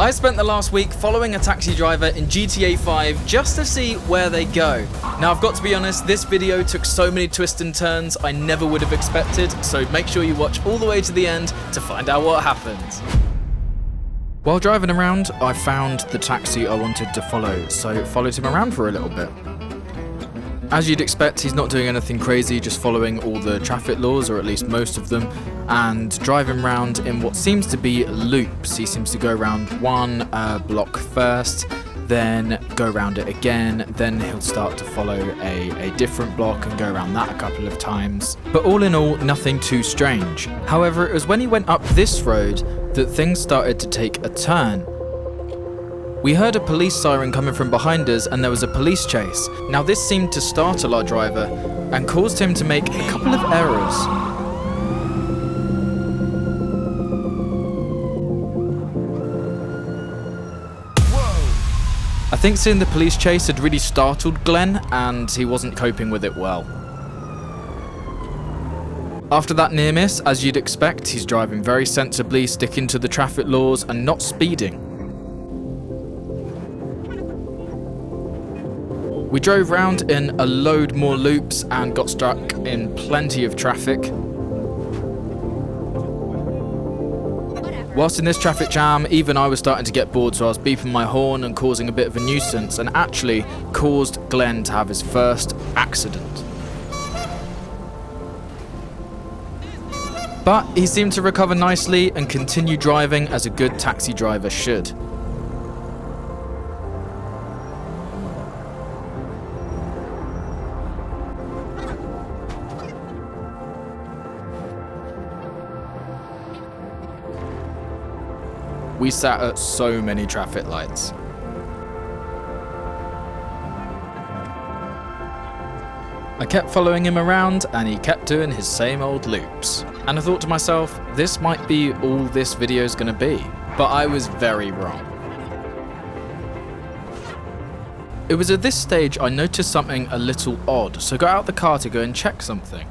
I spent the last week following a taxi driver in GTA 5 just to see where they go. Now I've got to be honest, this video took so many twists and turns I never would have expected, so make sure you watch all the way to the end to find out what happens. While driving around, I found the taxi I wanted to follow, so followed him around for a little bit. As you'd expect, he's not doing anything crazy, just following all the traffic laws, or at least most of them, and driving around in what seems to be loops. He seems to go around one block first, then go around it again, then he'll start to follow a different block and go around that a couple of times. But all in all, nothing too strange. However, it was when he went up this road that things started to take a turn. We heard a police siren coming from behind us and there was a police chase. Now this seemed to startle our driver and caused him to make a couple of errors. I think seeing the police chase had really startled Glen and he wasn't coping with it well. After that near miss, as you'd expect, he's driving very sensibly, sticking to the traffic laws and not speeding. We drove round in a load more loops and got stuck in plenty of traffic. Whilst in this traffic jam, even I was starting to get bored, so I was beeping my horn and causing a bit of a nuisance, and actually caused Glen to have his first accident. But he seemed to recover nicely and continue driving as a good taxi driver should. We sat at so many traffic lights. I kept following him around and he kept doing his same old loops. And I thought to myself, this might be all this video is going to be. But I was very wrong. It was at this stage I noticed something a little odd, so got out the car to go and check something.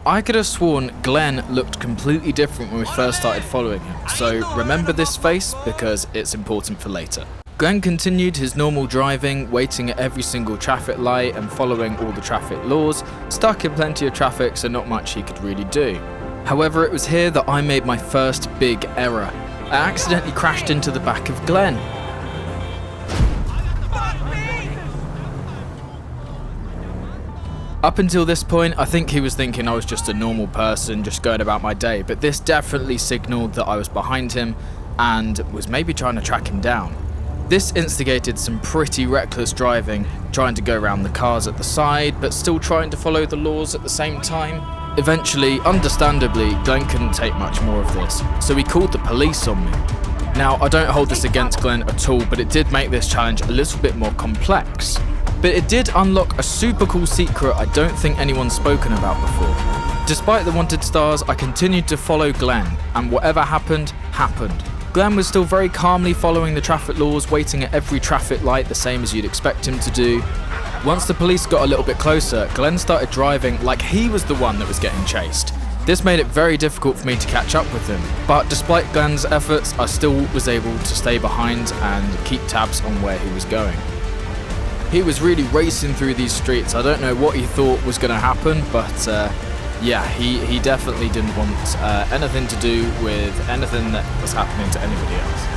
I could have sworn Glen looked completely different when we first started following him, so remember this face because it's important for later. Glen continued his normal driving, waiting at every single traffic light and following all the traffic laws, stuck in plenty of traffic so not much he could really do. However, it was here that I made my first big error. I accidentally crashed into the back of Glen. Up until this point, I think he was thinking I was just a normal person, just going about my day, but this definitely signalled that I was behind him and was maybe trying to track him down. This instigated some pretty reckless driving, trying to go around the cars at the side, but still trying to follow the laws at the same time. Eventually, understandably, Glen couldn't take much more of this, so he called the police on me. Now, I don't hold this against Glen at all, but it did make this challenge a little bit more complex. But it did unlock a super cool secret I don't think anyone's spoken about before. Despite the wanted stars, I continued to follow Glen, and whatever happened, happened. Glen was still very calmly following the traffic laws, waiting at every traffic light the same as you'd expect him to do. Once the police got a little bit closer, Glen started driving like he was the one that was getting chased. This made it very difficult for me to catch up with him, but despite Glen's efforts, I still was able to stay behind and keep tabs on where he was going. He was really racing through these streets. I don't know what he thought was going to happen, but yeah, he definitely didn't want anything to do with anything that was happening to anybody else.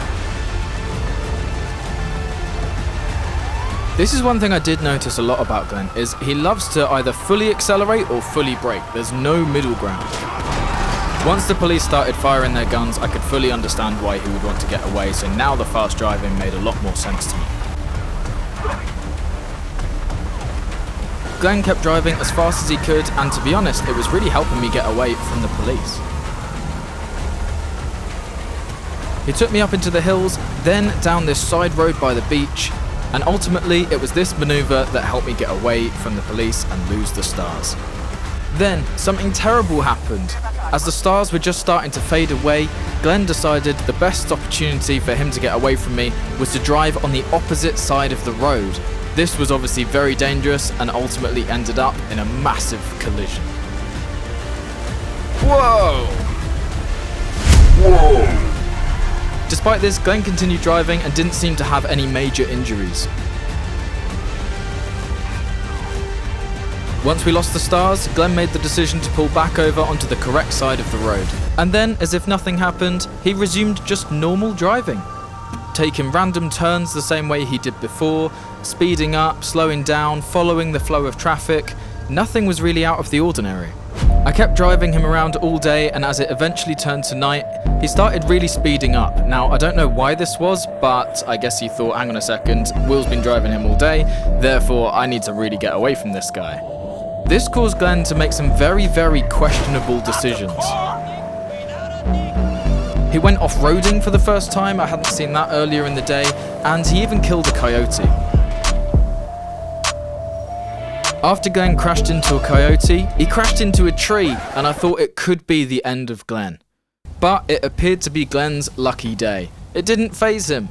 This is one thing I did notice a lot about Glen, is he loves to either fully accelerate or fully brake. There's no middle ground. Once the police started firing their guns, I could fully understand why he would want to get away, so now the fast driving made a lot more sense to me. Glen kept driving as fast as he could, and to be honest, it was really helping me get away from the police. He took me up into the hills, then down this side road by the beach, and ultimately it was this manoeuvre that helped me get away from the police and lose the stars. Then, something terrible happened. As the stars were just starting to fade away, Glen decided the best opportunity for him to get away from me was to drive on the opposite side of the road. This was obviously very dangerous and ultimately ended up in a massive collision. Whoa! Whoa! Despite this, Glen continued driving and didn't seem to have any major injuries. Once we lost the stars, Glen made the decision to pull back over onto the correct side of the road. And then, as if nothing happened, he resumed just normal driving, taking random turns the same way he did before, speeding up, slowing down, following the flow of traffic. Nothing was really out of the ordinary. I kept driving him around all day, and as it eventually turned to night, he started really speeding up. Now, I don't know why this was, but I guess he thought, hang on a second, Will's been driving him all day, therefore I need to really get away from this guy. This caused Glen to make some very, very questionable decisions. He went off-roading for the first time, I hadn't seen that earlier in the day, and he even killed a coyote. After Glen crashed into a coyote, he crashed into a tree, and I thought it could be the end of Glen. But it appeared to be Glen's lucky day. It didn't faze him.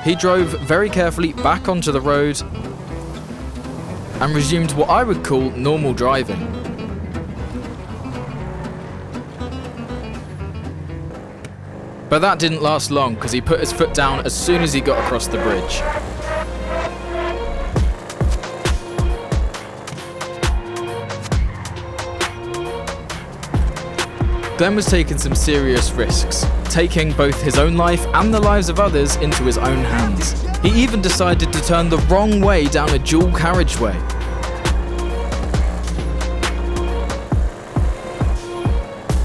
He drove very carefully back onto the road and resumed what I would call normal driving. But that didn't last long, because he put his foot down as soon as he got across the bridge. Glen was taking some serious risks, taking both his own life and the lives of others into his own hands. He even decided to turn the wrong way down a dual carriageway.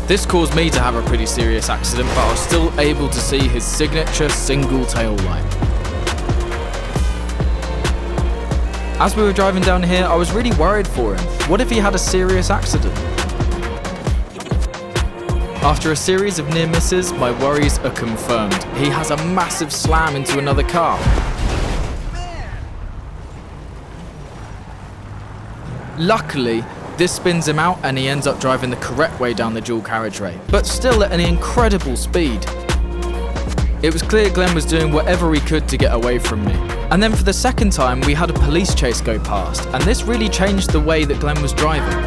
This caused me to have a pretty serious accident, but I was still able to see his signature single tail light. As we were driving down here, I was really worried for him. What if he had a serious accident? After a series of near misses, my worries are confirmed. He has a massive slam into another car. Luckily, this spins him out and he ends up driving the correct way down the dual carriageway, but still at an incredible speed. It was clear Glen was doing whatever he could to get away from me. And then for the second time, we had a police chase go past, and this really changed the way that Glen was driving.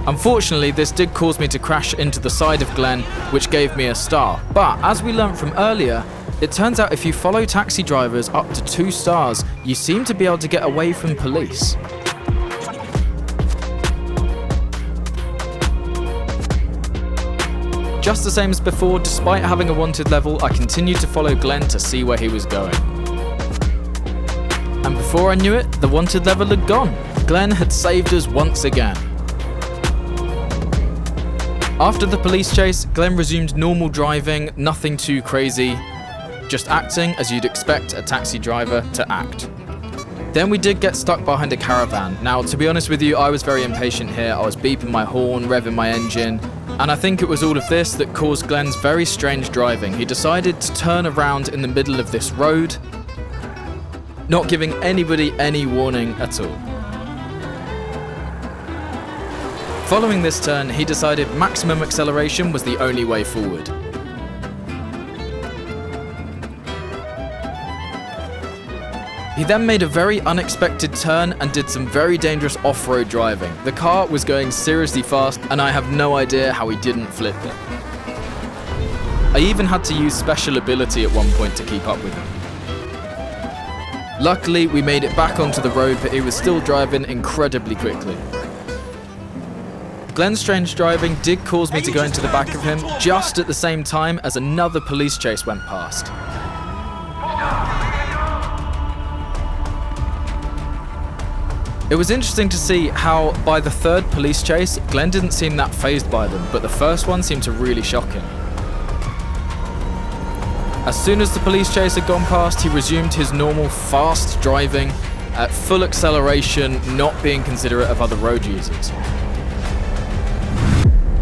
Unfortunately, this did cause me to crash into the side of Glen, which gave me a star. But as we learnt from earlier, it turns out if you follow taxi drivers up to 2 stars, you seem to be able to get away from police. Just the same as before, despite having a wanted level, I continued to follow Glen to see where he was going. And before I knew it, the wanted level had gone. Glen had saved us once again. After the police chase, Glen resumed normal driving, nothing too crazy, just acting as you'd expect a taxi driver to act. Then we did get stuck behind a caravan. Now, to be honest with you, I was very impatient here. I was beeping my horn, revving my engine, and I think it was all of this that caused Glen's very strange driving. He decided to turn around in the middle of this road, not giving anybody any warning at all. Following this turn, he decided maximum acceleration was the only way forward. He then made a very unexpected turn and did some very dangerous off-road driving. The car was going seriously fast, and I have no idea how he didn't flip it. I even had to use special ability at one point to keep up with him. Luckily, we made it back onto the road, but he was still driving incredibly quickly. Glen's strange driving did cause me to go into the back of him just at the same time as another police chase went past. It was interesting to see how by the third police chase, Glen didn't seem that fazed by them, but the first one seemed to really shock him. As soon as the police chase had gone past, he resumed his normal fast driving at full acceleration, not being considerate of other road users.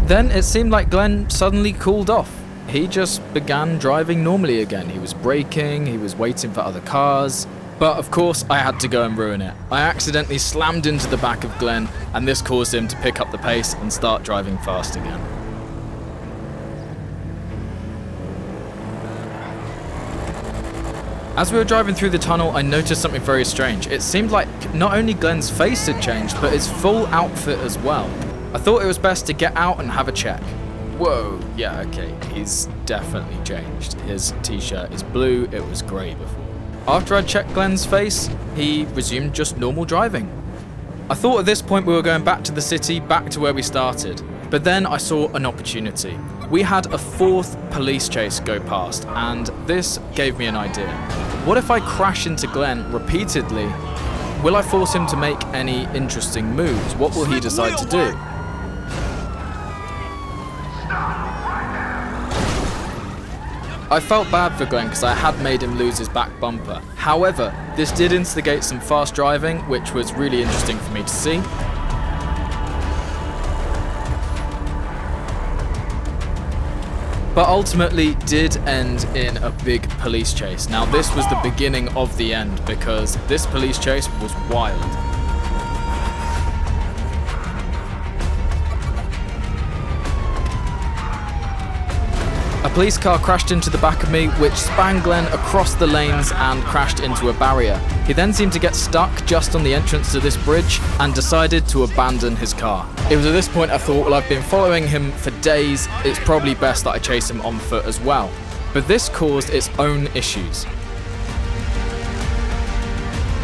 Then it seemed like Glen suddenly cooled off. He just began driving normally again. He was braking, he was waiting for other cars. But of course, I had to go and ruin it. I accidentally slammed into the back of Glen, and this caused him to pick up the pace and start driving fast again. As we were driving through the tunnel, I noticed something very strange. It seemed like not only Glen's face had changed, but his full outfit as well. I thought it was best to get out and have a check. Whoa, yeah, okay, he's definitely changed. His t-shirt is blue, it was grey before. After I'd checked Glen's face, he resumed just normal driving. I thought at this point we were going back to the city, back to where we started. But then I saw an opportunity. We had a 4th police chase go past, and this gave me an idea. What if I crash into Glen repeatedly? Will I force him to make any interesting moves? What will he decide to do? I felt bad for Glen because I had made him lose his back bumper. However, this did instigate some fast driving, which was really interesting for me to see. But ultimately did end in a big police chase. Now this was the beginning of the end because this police chase was wild. A police car crashed into the back of me, which spun Glen across the lanes and crashed into a barrier. He then seemed to get stuck just on the entrance to this bridge and decided to abandon his car. It was at this point I thought, well, I've been following him for days, it's probably best that I chase him on foot as well. But this caused its own issues.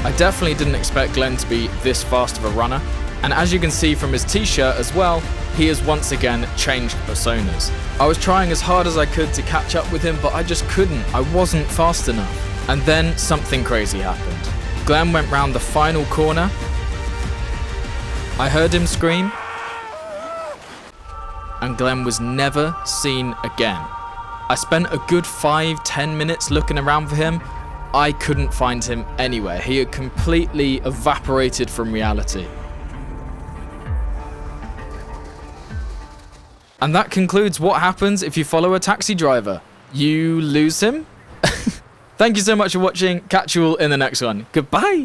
I definitely didn't expect Glen to be this fast of a runner, and as you can see from his t-shirt as well, he has once again changed personas. I was trying as hard as I could to catch up with him, but I just couldn't. I wasn't fast enough. And then something crazy happened. Glen went round the final corner. I heard him scream, and Glen was never seen again. I spent a good 5-10 minutes looking around for him. I couldn't find him anywhere. He had completely evaporated from reality. And that concludes what happens if you follow a taxi driver. You lose him. Thank you so much for watching. Catch you all in the next one. Goodbye.